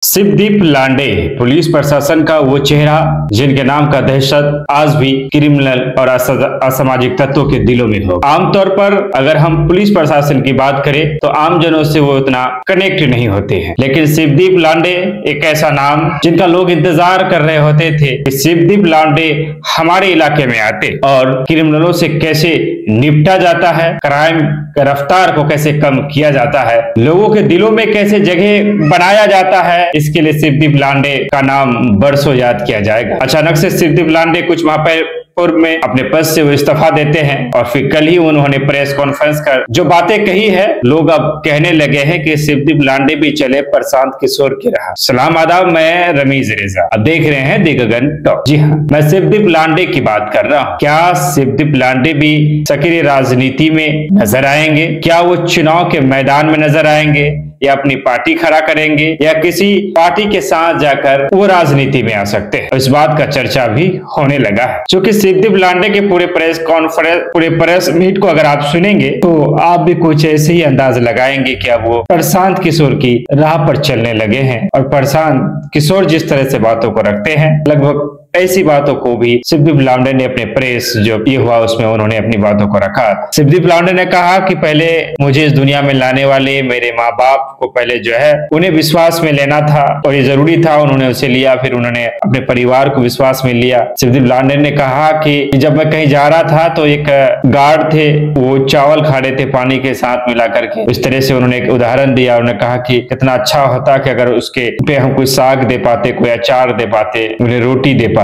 शिवदीप लांडे police प्रशासन का वो चेहरा जिनके नाम का दहशत आज भी क्रिमिनल और असामाजिक तत्वों के दिलों में हो। आमतौर पर अगर हम पुलिस प्रशासन की बात करें तो आम जनों से वो उतना कनेक्ट नहीं होते हैं, लेकिन शिवदीप लांडे एक ऐसा नाम जिनका लोग इंतजार कर रहे होते थे कि शिवदीप लांडे हमारे इलाके में आते और क्रिमिनलों से कैसे निपटा जाता है, क्राइम की रफ्तार को कैसे कम किया जाता है, लोगों के दिलों में कैसे जगह बनाया जाता है। इसके लिए शिवदीप लांडे का नाम बरसों याद किया जाएगा। अचानक से शिवदीप लांडे कुछ माह पूर्व में अपने पद से वो इस्तीफा देते हैं और फिर कल ही उन्होंने प्रेस कॉन्फ्रेंस कर जो बातें कही है, लोग अब कहने लगे हैं कि शिवदीप लांडे भी चले प्रशांत किशोर की राह। सलाम आदाब, मैं रमीज रेजा, अब देख रहे हैं दी गगन टॉक। जी हाँ, मैं शिवदीप लांडे की बात कर रहा हूँ। क्या शिवदीप लांडे भी सक्रिय राजनीति में नजर आएंगे? क्या वो चुनाव के मैदान में नजर आएंगे या अपनी पार्टी खड़ा करेंगे या किसी पार्टी के साथ जाकर वो राजनीति में आ सकते हैं? इस बात का चर्चा भी होने लगा है। क्योंकि शिवदीप लांडे के पूरे प्रेस मीट को अगर आप सुनेंगे तो आप भी कुछ ऐसे ही अंदाज लगाएंगे कि अब वो प्रशांत किशोर की राह पर चलने लगे हैं और प्रशांत किशोर जिस तरह से बातों को रखते हैं, लगभग ऐसी बातों को भी शिवदीप लांडे ने अपने प्रेस जो ये हुआ उसमें उन्होंने अपनी बातों को रखा। शिवदीप लांडे ने कहा कि पहले मुझे इस दुनिया में लाने वाले मेरे माँ बाप को पहले जो है उन्हें विश्वास में लेना था और ये जरूरी था, उन्होंने उसे लिया, फिर उन्होंने अपने परिवार को विश्वास में लिया। शिवदीप लांडे ने कहा कि जब मैं कहीं जा रहा था तो एक गार्ड थे, वो चावल खा रहे थे पानी के साथ मिला करके। इस तरह से उन्होंने एक उदाहरण दिया। उन्होंने कहा कि कितना अच्छा होता कि अगर उसके पे हम कोई साग दे पाते, कोई अचार दे पाते, उन्हें रोटी दे पाते।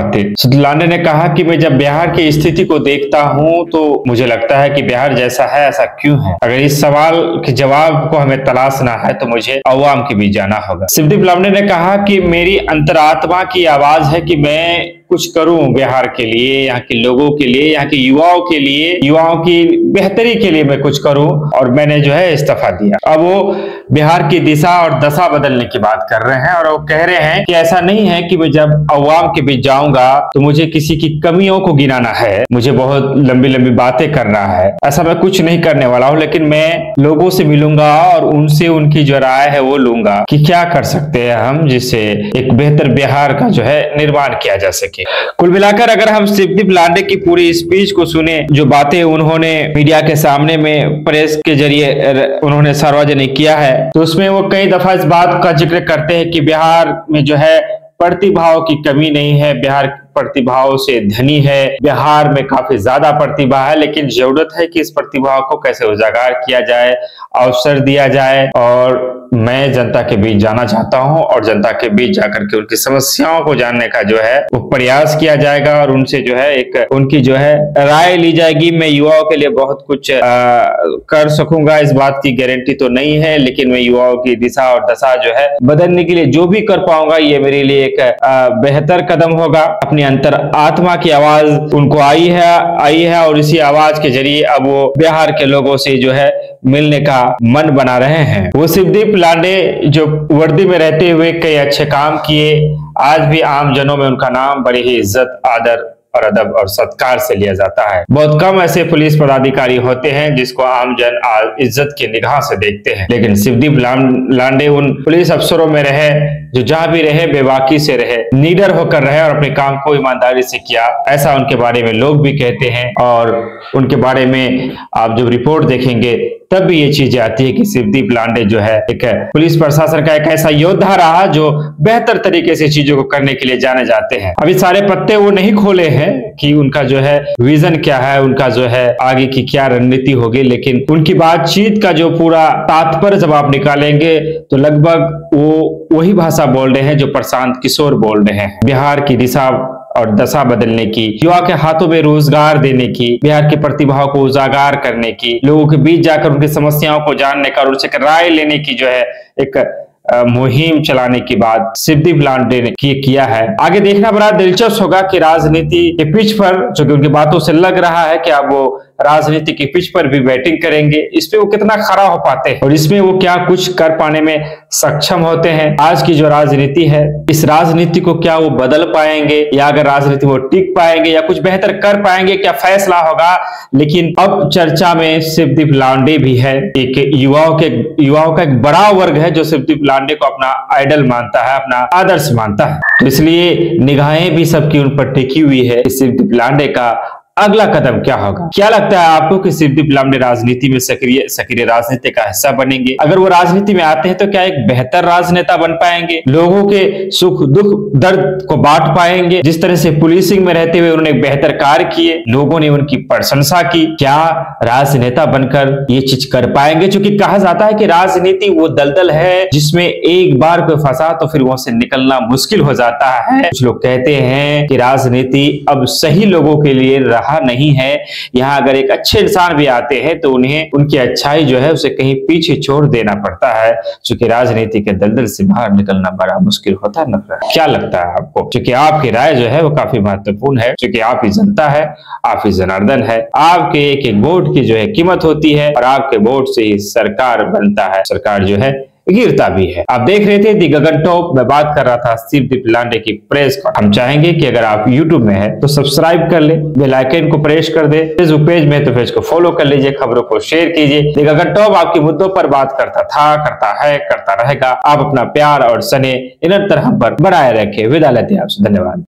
लांडे ने कहा कि मैं जब बिहार की स्थिति को देखता हूं तो मुझे लगता है कि बिहार जैसा है ऐसा क्यों है। अगर इस सवाल के जवाब को हमें तलाशना है तो मुझे अवाम के बीच जाना होगा। शिवदीप लांडे ने कहा कि मेरी अंतरात्मा की आवाज है कि मैं कुछ करूं बिहार के लिए, यहाँ के लोगों के लिए, यहाँ के युवाओं के लिए, युवाओं की बेहतरी के लिए मैं कुछ करूं, और मैंने जो है इस्तीफा दिया। अब वो बिहार की दिशा और दशा बदलने की बात कर रहे हैं और वो कह रहे हैं कि ऐसा नहीं है कि मैं जब अवाम के बीच जाऊंगा तो मुझे किसी की कमियों को गिनाना है, मुझे बहुत लंबी लंबी बातें करना है, ऐसा मैं कुछ नहीं करने वाला हूं। लेकिन मैं लोगों से मिलूंगा और उनसे उनकी जो राय है वो लूंगा कि क्या कर सकते हैं हम जिससे एक बेहतर बिहार का जो है निर्माण किया जा सके। कुल मिलाकर अगर हम शिवदीप लांडे की पूरी स्पीच को सुने, जो बातें उन्होंने मीडिया के सामने में प्रेस के जरिए उन्होंने सार्वजनिक किया है, तो उसमें वो कई दफा इस बात का जिक्र करते हैं कि बिहार में जो है प्रतिभाओं की कमी नहीं है, बिहार प्रतिभाओं से धनी है, बिहार में काफी ज्यादा प्रतिभा है, लेकिन जरूरत है कि इस प्रतिभा को कैसे उजागर किया जाए, अवसर दिया जाए। और मैं जनता के बीच जाना चाहता हूं और जनता के बीच जाकर के उनकी समस्याओं को जानने का जो है वो प्रयास किया जाएगा और उनसे जो है एक उनकी जो है राय ली जाएगी। मैं युवाओं के लिए बहुत कुछ कर सकूंगा, इस बात की गारंटी तो नहीं है, लेकिन मैं युवाओं की दिशा और दशा जो है बदलने के लिए जो भी कर पाऊंगा ये मेरे लिए एक बेहतर कदम होगा। अपनी अंतर आत्मा की आवाज उनको आई है और इसी आवाज के जरिए अब वो बिहार के लोगों से जो है मिलने का मन बना रहे हैं। वो शिवदीप लांडे जो वर्दी में रहते हुए कई अच्छे काम किए, आज भी आम जनों में उनका नाम बड़ी ही इज्जत, आदर और अदब और सत्कार से लिया जाता है। बहुत कम ऐसे पुलिस पदाधिकारी होते हैं जिसको आम जन इज्जत की निगाह से देखते हैं, लेकिन शिवदीप लांडे उन पुलिस अफसरों में रहे जो जहां भी रहे बेबाकी से रहे, निडर होकर रहे और अपने काम को ईमानदारी से किया। ऐसा उनके बारे में लोग भी कहते हैं और उनके बारे में आप जब रिपोर्ट देखेंगे तब भी ये चीजें आती है कि शिवदीप लांडे जो है एक पुलिस प्रशासन का एक ऐसा योद्धा रहा जो बेहतर तरीके से चीजों को करने के लिए जाने जाते हैं। अभी सारे पत्ते वो नहीं खोले हैं कि उनका जो है विजन क्या है, उनका जो है आगे की क्या रणनीति होगी, लेकिन उनकी बातचीत का जो पूरा तात्पर्य जब आप निकालेंगे तो लगभग वो वही भाषा बोल रहे हैं जो प्रशांत किशोर बोल रहे हैं। बिहार की दिशा और दशा बदलने की, युवा के हाथों में रोजगार देने की, बिहार की प्रतिभाओं को उजागर करने की, लोगों के बीच जाकर उनकी समस्याओं को जानने का और उनसे राय लेने की जो है एक मुहिम चलाने की बात शिवदीप लांडे ने किया है। आगे देखना बड़ा दिलचस्प होगा कि राजनीति के पिच पर, जो कि उनकी बातों से लग रहा है कि अब वो राजनीति की पिच पर भी बैटिंग करेंगे, इस पे वो कितना खरा हो पाते हैं और इसमें वो क्या कुछ कर पाने में सक्षम होते हैं। आज की जो राजनीति है, इस राजनीति को क्या वो बदल पाएंगे, या अगर राजनीति वो टिक पाएंगे या कुछ बेहतर कर पाएंगे, क्या फैसला होगा। लेकिन अब चर्चा में शिवदीप लांडे भी है। एक युवाओं का एक बड़ा वर्ग है जो शिवदीप लांडे को अपना आइडल मानता है, अपना आदर्श मानता है। तो इसलिए निगाहें भी सबकी उन पर टिकी हुई है। शिवदीप लांडे का अगला कदम क्या होगा। क्या लगता है आपको कि शिवदीप लांडे राजनीति में सक्रिय राजनीति का हिस्सा बनेंगे? अगर वो राजनीति में आते हैं तो क्या एक बेहतर राजनेता बन पाएंगे, लोगों के सुख दुख दर्द को बांट पाएंगे? जिस तरह से पुलिसिंग में रहते हुए उन्होंने बेहतर कार्य किए, लोगों ने उनकी प्रशंसा की, क्या राजनेता बनकर ये चीज कर पाएंगे? क्योंकि कहा जाता है कि राजनीति वो दलदल है जिसमें एक बार कोई फंसा तो फिर वहां से निकलना मुश्किल हो जाता है। कुछ लोग कहते हैं कि राजनीति अब सही लोगों के लिए नहीं है। यहाँ अगर एक अच्छे इंसान भी आते हैं तो उन्हें उनकी अच्छाई जो है उसे कहीं पीछे छोड़ देना पड़ता है, क्योंकि राजनीति के दलदल से बाहर निकलना बड़ा मुश्किल होता है। क्या लगता है आपको? क्योंकि आपकी राय जो है वो काफी महत्वपूर्ण है, क्योंकि आप ही जनता है, आप ही जनार्दन है। आपके एक एक वोट की जो है कीमत होती है और आपके वोट से ही सरकार बनता है, सरकार जो है गिरता भी है। आप देख रहे थे दी गगन टॉप, मैं बात कर रहा था शिवदीप लांडे की प्रेस का। हम चाहेंगे कि अगर आप YouTube में है तो सब्सक्राइब कर ले, बेल आइकन को प्रेस कर दे, फेसबुक पेज में तो पेज को फॉलो कर लीजिए, खबरों को शेयर कीजिए। दी गगन टॉप आपके मुद्दों पर बात करता था, करता है, करता रहेगा। आप अपना प्यार और स्नेह निरंतर हम पर बनाए रखे। विदा लेते हैं आपसे, धन्यवाद।